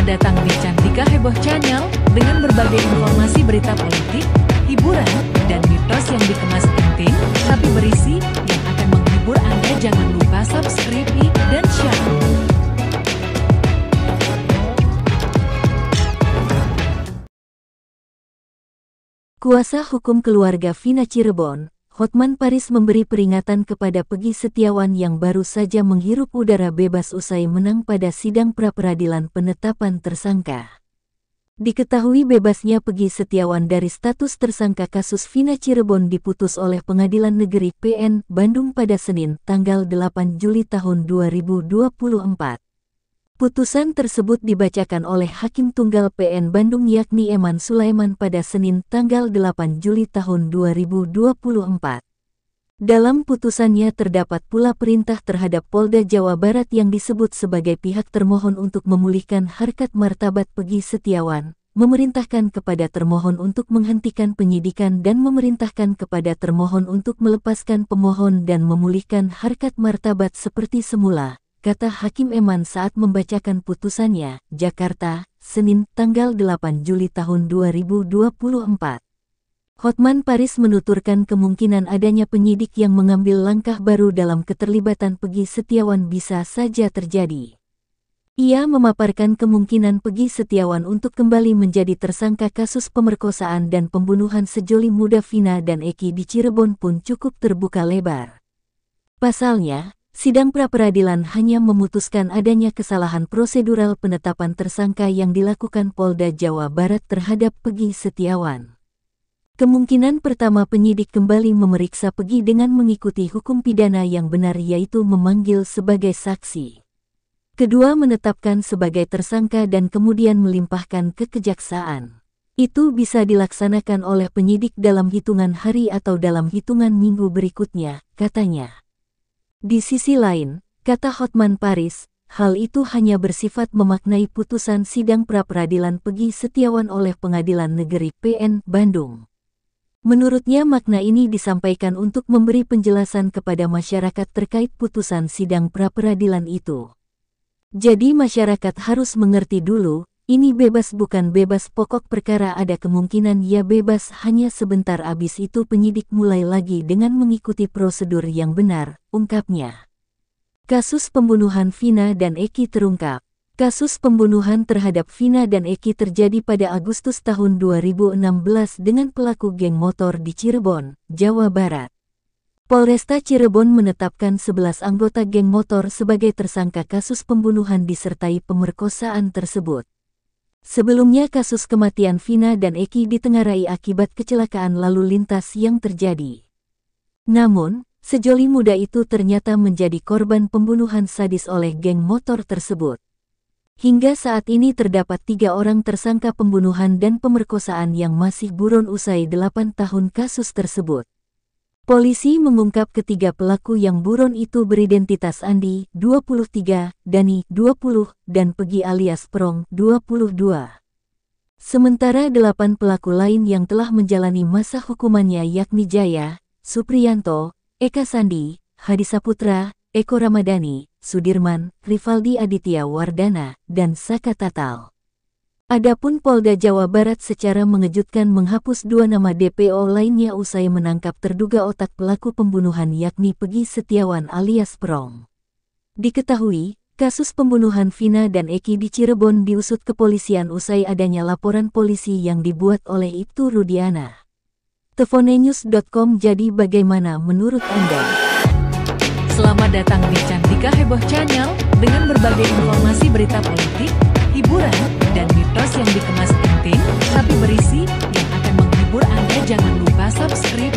datang di Cantika Heboh Channel dengan berbagai informasi berita politik, hiburan, dan mitos yang dikemas penting tapi berisi yang akan menghibur Anda. Jangan lupa subscribe dan share. Kuasa hukum keluarga Vina Cirebon, Hotman Paris memberi peringatan kepada Peggy Setiawan yang baru saja menghirup udara bebas usai menang pada sidang pra-peradilan penetapan tersangka. Diketahui bebasnya Peggy Setiawan dari status tersangka kasus Vina Cirebon diputus oleh Pengadilan Negeri PN Bandung pada Senin, tanggal 8 Juli tahun 2024. Putusan tersebut dibacakan oleh Hakim Tunggal PN Bandung yakni Eman Sulaiman pada Senin tanggal 8 Juli tahun 2024. Dalam putusannya terdapat pula perintah terhadap Polda Jawa Barat yang disebut sebagai pihak termohon untuk memulihkan harkat martabat Peggy Setiawan, memerintahkan kepada termohon untuk menghentikan penyidikan dan memerintahkan kepada termohon untuk melepaskan pemohon dan memulihkan harkat martabat seperti semula, kata Hakim Eman saat membacakan putusannya, Jakarta, Senin, tanggal 8 Juli tahun 2024. Hotman Paris menuturkan kemungkinan adanya penyidik yang mengambil langkah baru dalam keterlibatan Peggy Setiawan bisa saja terjadi. Ia memaparkan kemungkinan Peggy Setiawan untuk kembali menjadi tersangka kasus pemerkosaan dan pembunuhan sejoli muda Vina dan Eki di Cirebon pun cukup terbuka lebar. Pasalnya, sidang pra-peradilan hanya memutuskan adanya kesalahan prosedural penetapan tersangka yang dilakukan Polda Jawa Barat terhadap Peggy Setiawan. Kemungkinan pertama penyidik kembali memeriksa Peggy dengan mengikuti hukum pidana yang benar yaitu memanggil sebagai saksi. Kedua menetapkan sebagai tersangka dan kemudian melimpahkan ke kejaksaan. Itu bisa dilaksanakan oleh penyidik dalam hitungan hari atau dalam hitungan minggu berikutnya, katanya. Di sisi lain, kata Hotman Paris, hal itu hanya bersifat memaknai putusan sidang pra-peradilan Peggy Setiawan oleh Pengadilan Negeri PN Bandung. Menurutnya makna ini disampaikan untuk memberi penjelasan kepada masyarakat terkait putusan sidang pra-peradilan itu. Jadi masyarakat harus mengerti dulu, ini bebas bukan bebas pokok perkara ada kemungkinan ia bebas hanya sebentar abis itu penyidik mulai lagi dengan mengikuti prosedur yang benar, ungkapnya. Kasus pembunuhan Vina dan Eki terungkap. Kasus pembunuhan terhadap Vina dan Eki terjadi pada Agustus tahun 2016 dengan pelaku geng motor di Cirebon, Jawa Barat. Polresta Cirebon menetapkan 11 anggota geng motor sebagai tersangka kasus pembunuhan disertai pemerkosaan tersebut. Sebelumnya kasus kematian Vina dan Eki ditengarai akibat kecelakaan lalu lintas yang terjadi. Namun, sejoli muda itu ternyata menjadi korban pembunuhan sadis oleh geng motor tersebut. Hingga saat ini terdapat 3 orang tersangka pembunuhan dan pemerkosaan yang masih buron usai 8 tahun kasus tersebut. Polisi mengungkap ketiga pelaku yang buron itu beridentitas Andi, 23, Dani, 20, dan Peggy alias Prong, 22. Sementara 8 pelaku lain yang telah menjalani masa hukumannya yakni Jaya, Supriyanto, Eka Sandi, Hadi Saputra, Eko Ramadhani, Sudirman, Rivaldi Aditya Wardana, dan Saka Tatal. Adapun Polda Jawa Barat secara mengejutkan menghapus 2 nama DPO lainnya usai menangkap terduga otak pelaku pembunuhan yakni Peggy Setiawan alias Prong. Diketahui, kasus pembunuhan Vina dan Eki di Cirebon diusut kepolisian usai adanya laporan polisi yang dibuat oleh Ibtu Rudiana. Tefonenews.com. Jadi bagaimana menurut Anda? Selamat datang di Cantika Heboh Channel dengan berbagai informasi berita politik, hiburan, dan mitos yang dikemas penting tapi berisi yang akan menghibur Anda. Jangan lupa subscribe